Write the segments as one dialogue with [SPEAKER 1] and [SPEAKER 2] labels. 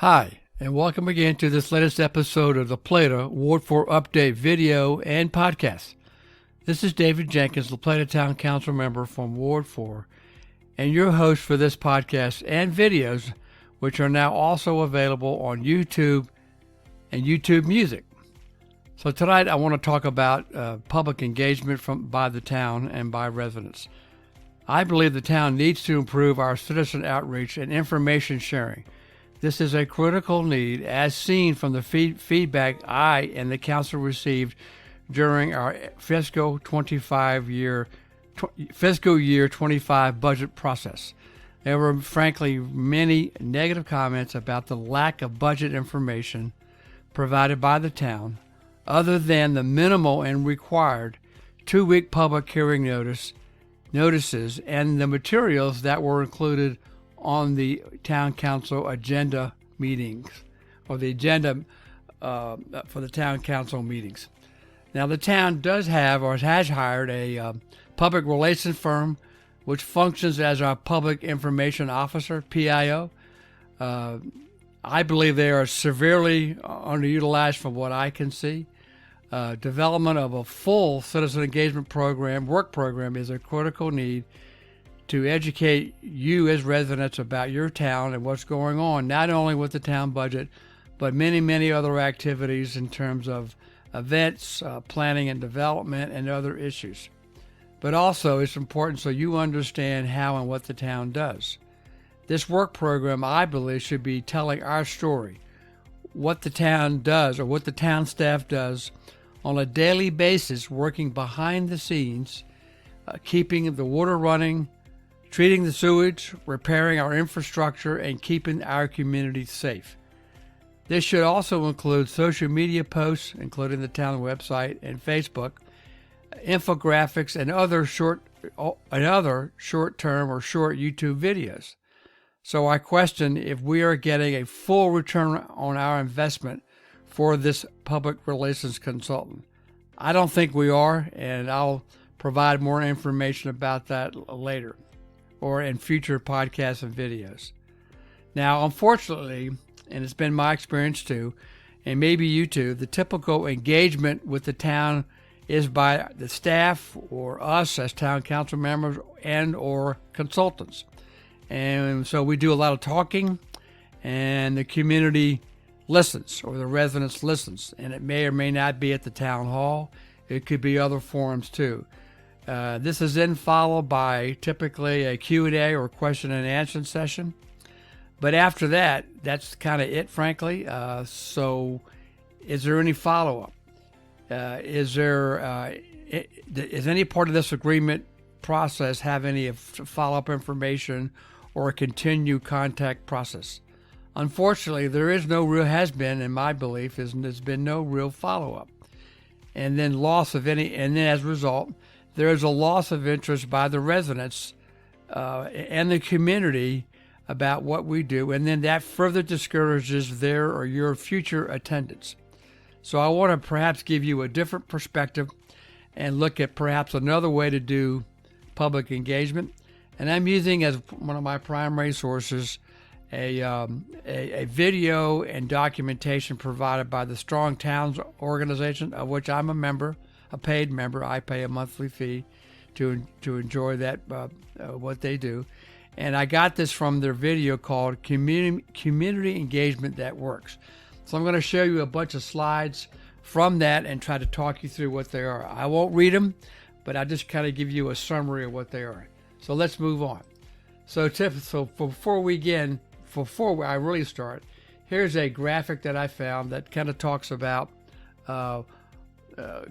[SPEAKER 1] Hi, and welcome again to this latest episode of the Plata Ward 4 Update video and podcast. This is David Jenkins, the Plata Town Council member from Ward 4, and your host for this podcast and videos, which are now also available on YouTube and YouTube Music. So tonight I want to talk about public engagement by the town and by residents. I believe the town needs to improve our citizen outreach and information sharing. This is a critical need, as seen from the feedback I and the council received during our fiscal year 25 budget process. There were frankly many negative comments about the lack of budget information provided by the town, other than the minimal and required 2-week public hearing notices and the materials that were included on the town council agenda meetings, or the agenda for the town council meetings. Now, the town does have or has hired a public relations firm which functions as our public information officer, PIO. I believe they are severely underutilized from what I can see. Development of a full citizen engagement work program is a critical need to educate you as residents about your town and what's going on, not only with the town budget, but many, many other activities in terms of events, planning and development, and other issues. But also, it's important so you understand how and what the town does. This work program, I believe, should be telling our story, what the town does or what the town staff does on a daily basis, working behind the scenes, keeping the water running, treating the sewage, repairing our infrastructure, and keeping our community safe. This should also include social media posts, including the town website and Facebook, infographics, and other short-term or short YouTube videos. So I question if we are getting a full return on our investment for this public relations consultant. I don't think we are, and I'll provide more information about that later, or in future podcasts and videos. Now, unfortunately, and it's been my experience too, and maybe you too, the typical engagement with the town is by the staff or us as town council members and or consultants. And so we do a lot of talking, and the community listens, or the residents listens, and it may or may not be at the town hall. It could be other forums too. This is then followed by typically a Q&A or question and answer session. But after that, that's kind of it, frankly. So is there any follow-up? Is any part of this agreement process have any follow-up information or a continued contact process? Unfortunately, has been, in my belief, there's been no real follow-up. And then as a result, there is a loss of interest by the residents and the community about what we do, and then that further discourages their or your future attendance. So I want to perhaps give you a different perspective and look at perhaps another way to do public engagement. And I'm using as one of my primary sources a video and documentation provided by the Strong Towns organization, of which I'm a member. A paid member. I pay a monthly fee to enjoy that what they do, and I got this from their video called Community Engagement That Works. So I'm going to show you a bunch of slides from that and try to talk you through what they are. I won't read them, but I just kind of give you a summary of what they are. So let's move on. So before I really start, here's a graphic that I found that kind of talks about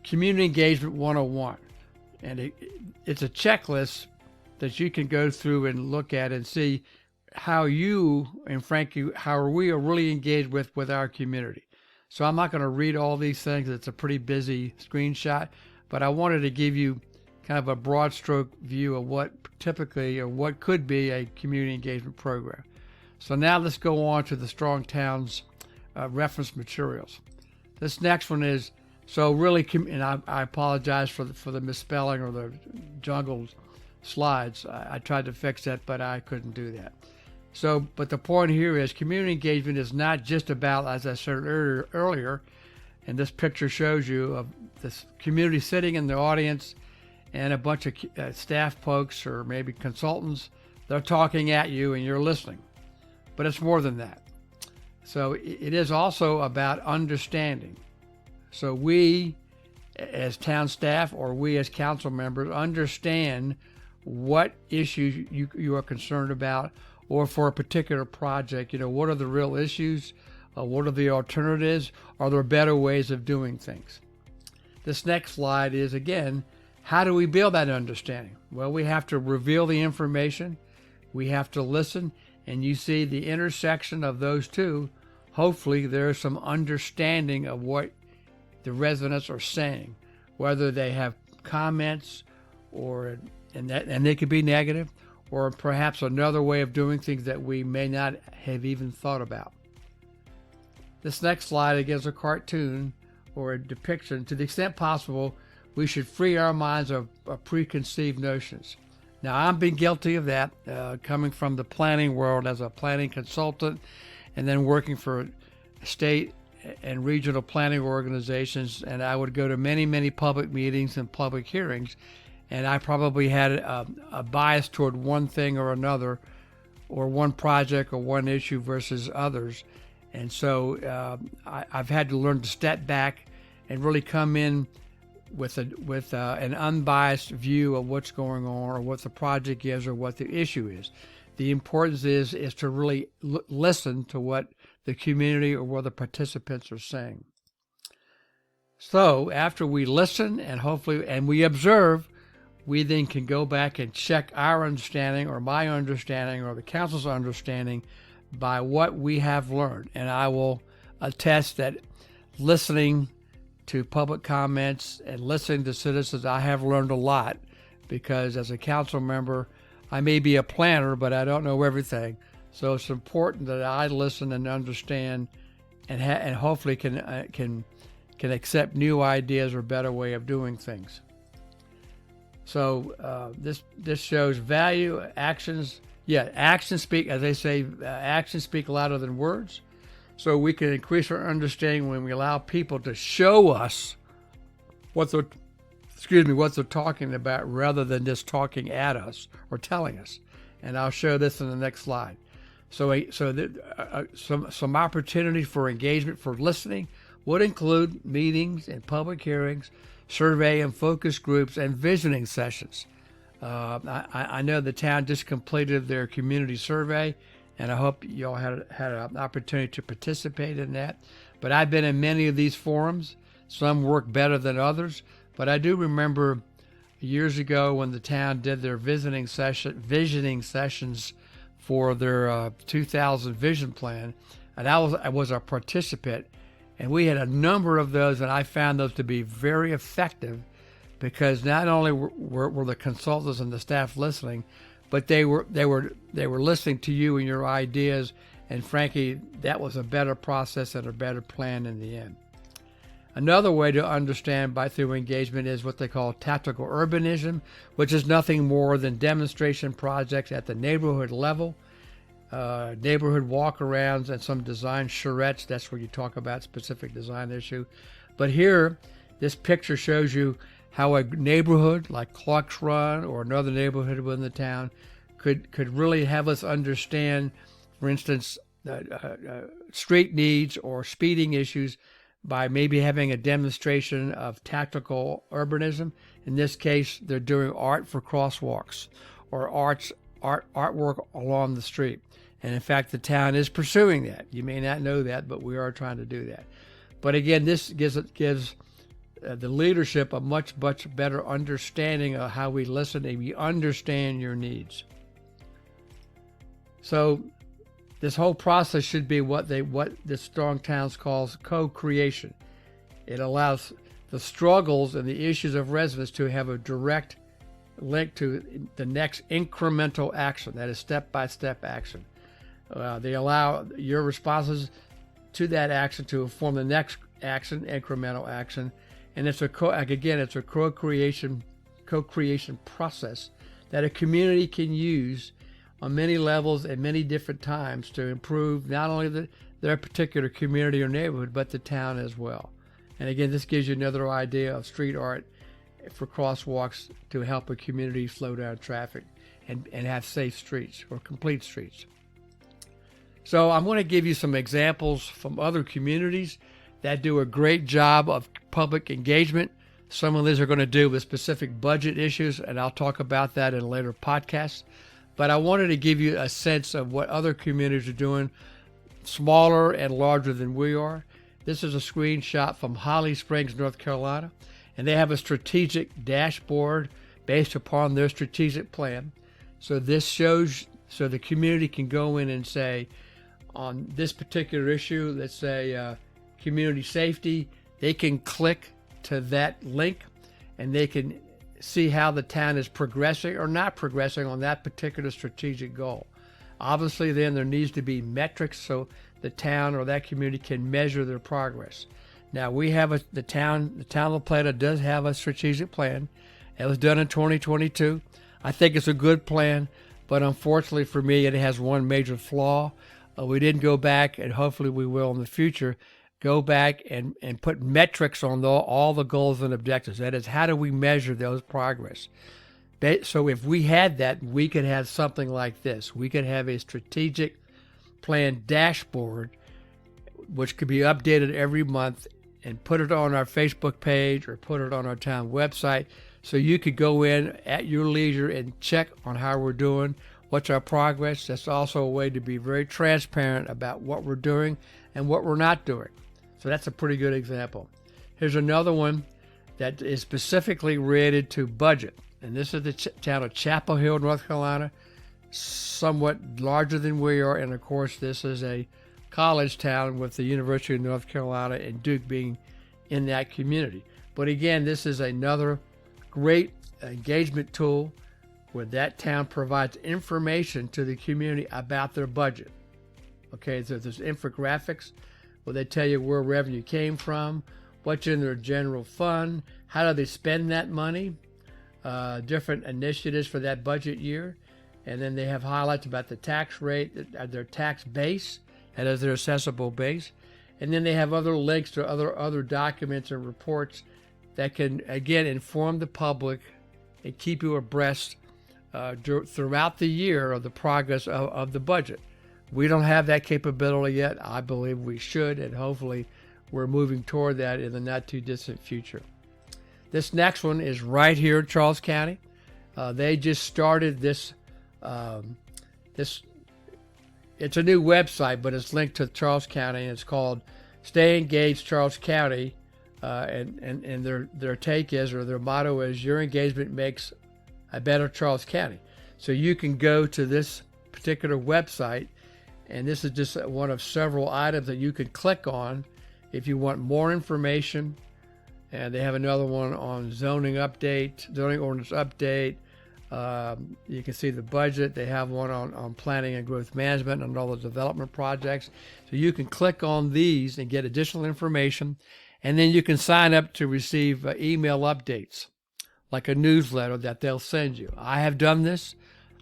[SPEAKER 1] Community Engagement 101, and it's a checklist that you can go through and look at and see how you and frankly how we are really engaged with our community. So I'm not going to read all these things. It's a pretty busy screenshot, but I wanted to give you kind of a broad stroke view of what typically or what could be a community engagement program. So now let's go on to the Strong Towns reference materials. This next one is so really, and I apologize for the misspelling or the jungled slides. I tried to fix that, but I couldn't do that. So, but the point here is community engagement is not just about, as I said earlier, and this picture shows you of this community sitting in the audience and a bunch of staff folks or maybe consultants. They're talking at you and you're listening. But it's more than that. So it is also about understanding. So we as town staff or we as council members understand what issues you are concerned about, or for a particular project, what are the real issues? What are the alternatives? Are there better ways of doing things? This next slide is, again, how do we build that understanding? Well, we have to reveal the information. We have to listen. And you see the intersection of those two. Hopefully, there's some understanding of what the residents are saying, whether they have comments and they could be negative, or perhaps another way of doing things that we may not have even thought about. This next slide, again, is a cartoon or a depiction. To the extent possible, we should free our minds of preconceived notions. Now, I've been guilty of that, coming from the planning world as a planning consultant and then working for state and regional planning organizations. And I would go to many, many public meetings and public hearings. And I probably had a bias toward one thing or another, or one project or one issue versus others. And so I've had to learn to step back and really come in with an unbiased view of what's going on, or what the project is, or what the issue is. The importance is to really listen to what the community or what the participants are saying. So after we listen and we observe, we then can go back and check our understanding, or my understanding, or the council's understanding by what we have learned. And I will attest that listening to public comments and listening to citizens, I have learned a lot, because as a council member, I may be a planner, but I don't know everything. So it's important that I listen and understand, and hopefully can accept new ideas or better way of doing things. So this shows value, actions. Yeah, actions speak, as they say, actions speak louder than words. So we can increase our understanding when we allow people to show us what they're talking about, rather than just talking at us or telling us. And I'll show this in the next slide. So some opportunities for engagement, for listening, would include meetings and public hearings, survey and focus groups, and visioning sessions. I know the town just completed their community survey, and I hope you all had an opportunity to participate in that. But I've been in many of these forums. Some work better than others, but I do remember years ago when the town did their visioning sessions for their 2000 vision plan, and I was a participant, and we had a number of those, and I found those to be very effective, because not only were the consultants and the staff listening, but they were listening to you and your ideas, and frankly, that was a better process and a better plan in the end. Another way to understand through engagement is what they call tactical urbanism, which is nothing more than demonstration projects at the neighborhood level, neighborhood walk-arounds, and some design charrettes. That's where you talk about specific design issue. But here, this picture shows you how a neighborhood like Clark's Run or another neighborhood within the town could really have us understand, for instance, street needs or speeding issues by maybe having a demonstration of tactical urbanism. In this case, they're doing art for crosswalks or artwork along the street. And in fact, the town is pursuing that. You may not know that, but we are trying to do that. But again, this gives the leadership a much better understanding of how we listen and we understand your needs. So this whole process should be what the Strong Towns calls co-creation. It allows the struggles and the issues of residents to have a direct link to the next incremental action, that is step-by-step action. They allow your responses to that action to inform the next action, incremental action, and it's a co-creation process that a community can use on many levels and many different times to improve not only their particular community or neighborhood, but the town as well. And again, this gives you another idea of street art for crosswalks to help a community slow down traffic and have safe streets or complete streets. So I'm going to give you some examples from other communities that do a great job of public engagement. Some of these are going to do with specific budget issues, and I'll talk about that in a later podcast. But I wanted to give you a sense of what other communities are doing, smaller and larger than we are. This is a screenshot from Holly Springs, North Carolina, and they have a strategic dashboard based upon their strategic plan. So this shows, so the community can go in and say, on this particular issue, let's say community safety, they can click to that link and they can see how the town is progressing or not progressing on that particular strategic goal. Obviously, then there needs to be metrics so the town or that community can measure their progress. Now we have the town of Plata does have a strategic plan. It was done in 2022. I think it's a good plan, but unfortunately for me, it has one major flaw. We didn't go back, and hopefully we will in the future, go back and put metrics on all the goals and objectives. That is, how do we measure those progress? So if we had that, we could have something like this. We could have a strategic plan dashboard, which could be updated every month, and put it on our Facebook page or put it on our town website. So you could go in at your leisure and check on how we're doing, what's our progress. That's also a way to be very transparent about what we're doing and what we're not doing. So that's a pretty good example. Here's another one that is specifically related to budget. And this is the town of Chapel Hill, North Carolina, somewhat larger than we are. And of course, this is a college town with the University of North Carolina and Duke being in that community. But again, this is another great engagement tool where that town provides information to the community about their budget. Okay, so there's infographics where they tell you where revenue came from, what's in their general fund, how do they spend that money, different initiatives for that budget year, and then they have highlights about the tax rate, their tax base, that is their accessible base, and then they have other links to other documents and reports that can, again, inform the public and keep you abreast throughout the year of the progress of the budget. We don't have that capability yet. I believe we should, and hopefully we're moving toward that in the not too distant future. This next one is right here in Charles County. They just started this. It's a new website, but it's linked to Charles County, and it's called Stay Engaged Charles County. And their take is, or their motto is, your engagement makes a better Charles County. So you can go to this particular website, and this is just one of several items that you can click on if you want more information. And they have another one on zoning ordinance update. You can see the budget. They have one on planning and growth management and all the development projects. So you can click on these and get additional information. And then you can sign up to receive email updates, like a newsletter that they'll send you. I have done this.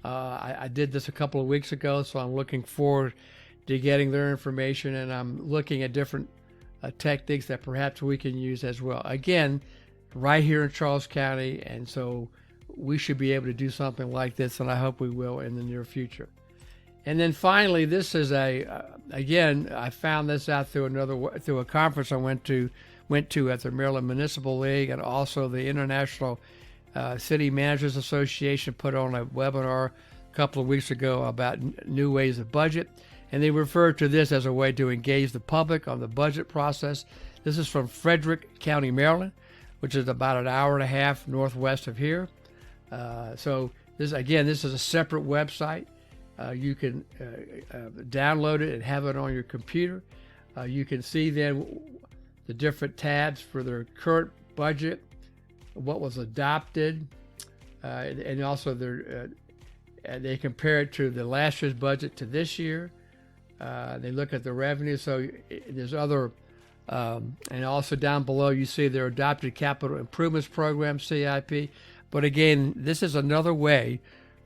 [SPEAKER 1] I did this a couple of weeks ago, so I'm looking forward to getting their information, and I'm looking at different techniques that perhaps we can use as well. Again, right here in Charles County, and so we should be able to do something like this, and I hope we will in the near future. And then finally, this is again, I found this out through a conference I went to at the Maryland Municipal League, and also the International City Managers Association put on a webinar a couple of weeks ago about new ways of budget, and they referred to this as a way to engage the public on the budget process. This is from Frederick County, Maryland, which is about an hour and a half northwest of here. So this is a separate website. You can download it and have it on your computer. You can see then the different tabs for their current budget, what was adopted, and also they compare it to the last year's budget to this year. They look at the revenue. So there's other, and also down below you see their adopted capital improvements program, CIP. But again, this is another way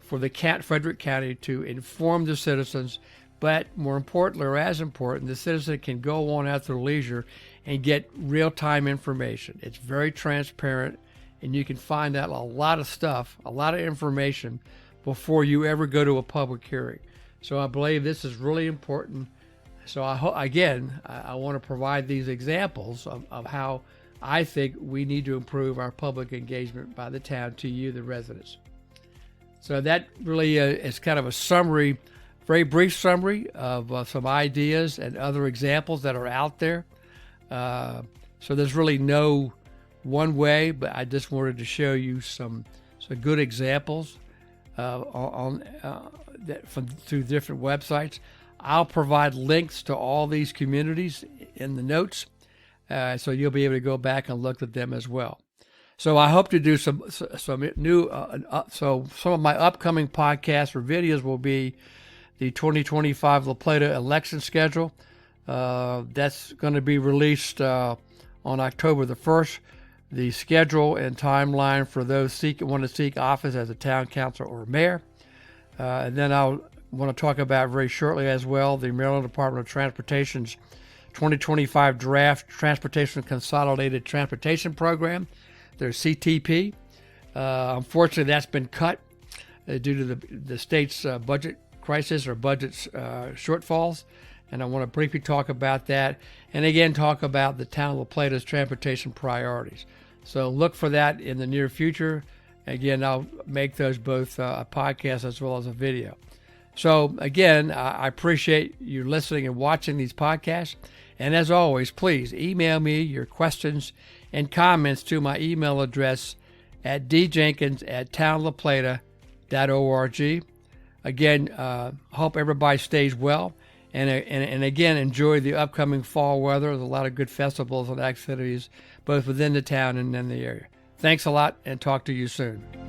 [SPEAKER 1] for the Frederick County to inform the citizens, but more importantly, or as important, the citizen can go on at their leisure and get real-time information. It's very transparent, and you can find out a lot of stuff, a lot of information before you ever go to a public hearing. So I believe this is really important. So I want to provide these examples of how I think we need to improve our public engagement by the town to you, the residents. So that really is kind of a summary, very brief summary of some ideas and other examples that are out there. So there's really no one way, but I just wanted to show you some good examples through different websites. I'll provide links to all these communities in the notes, so you'll be able to go back and look at them as well. So I hope to do some new. So some of my upcoming podcasts or videos will be the 2025 La Plata election schedule. That's going to be released on October the 1st. The schedule and timeline for those want to seek office as a town council or mayor. And then I'll want to talk about very shortly as well the Maryland Department of Transportation's 2025 draft Transportation Consolidated Transportation Program, their CTP. Unfortunately, that's been cut due to the state's budget crisis or budget shortfalls. And I want to briefly talk about that. And again, talk about the town of La Plata's transportation priorities. So look for that in the near future. Again, I'll make those both a podcast as well as a video. So again, I appreciate you listening and watching these podcasts. And as always, please email me your questions and comments to my email address at djenkins@townlaplata.org. Again, hope everybody stays well. And again, enjoy the upcoming fall weather. There's a lot of good festivals and activities both within the town and in the area. Thanks a lot, and talk to you soon.